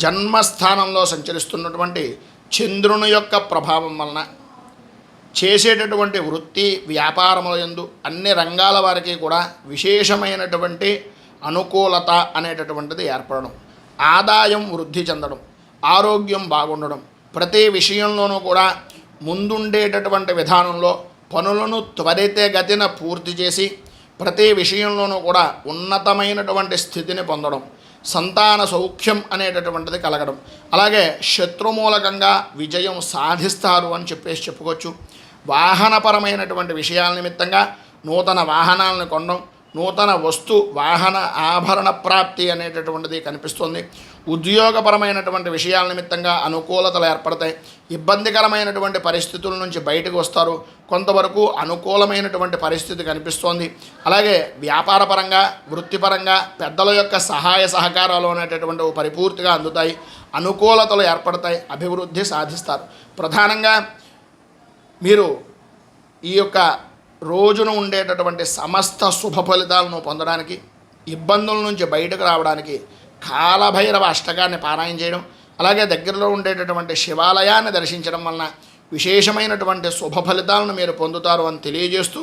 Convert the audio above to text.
జన్మస్థానంలో సంచరిస్తున్నటువంటి చంద్రుని యొక్క ప్రభావం వలన చేసేటటువంటి వృత్తి వ్యాపారముల యందు అన్ని రంగాల వారికి కూడా విశేషమైనటువంటి అనుకూలత అనేటటువంటిది ఏర్పడడం, ఆదాయం వృద్ధి చెందడం, ఆరోగ్యం బాగుండడం, ప్రతి విషయంలోనూ కూడా ముందుండేటటువంటి విధానంలో పనులను త్వరితగతిన పూర్తి చేసి ప్రతి విషయంలోనూ కూడా ఉన్నతమైనటువంటి స్థితిని పొందడం, సంతాన సౌఖ్యం అనేటటువంటిది కలగడం, అలాగే శత్రుమూలకంగా విజయం సాధిస్తారు అని చెప్పుకోవచ్చు. వాహనపరమైనటువంటి విషయాల నిమిత్తంగా నూతన వాహనాలను కొనడం, నూతన వాహన ఆభరణ ప్రాప్తి అనేటటువంటిది కనిపిస్తుంది. ఉద్యోగపరమైనటువంటి విషయాల నిమిత్తంగా అనుకూలతలు ఏర్పడతాయి. ఇబ్బందికరమైనటువంటి పరిస్థితుల నుంచి బయటకు వస్తారు. కొంతవరకు అనుకూలమైనటువంటి పరిస్థితి కనిపిస్తోంది. అలాగే వ్యాపారపరంగా వృత్తిపరంగా పెద్దల యొక్క సహాయ సహకారాలు అనేటటువంటివి పరిపూర్తిగా అందుతాయి. అనుకూలతలు ఏర్పడతాయి. అభివృద్ధి సాధిస్తారు. ప్రధానంగా మీరు ఈ యొక్క రోజున ఉండేటటువంటి సమస్త శుభ ఫలితాలను పొందడానికి, ఇబ్బందుల నుంచి బయటకు రావడానికి కాలభైరవ అష్టకాన్ని పారాయణ చేయడం, అలాగే దగ్గరలో ఉండేటటువంటి శివాలయాన్ని దర్శించడం వలన విశేషమైనటువంటి శుభ ఫలితాలను మీరు పొందుతారు అని తెలియజేస్తూ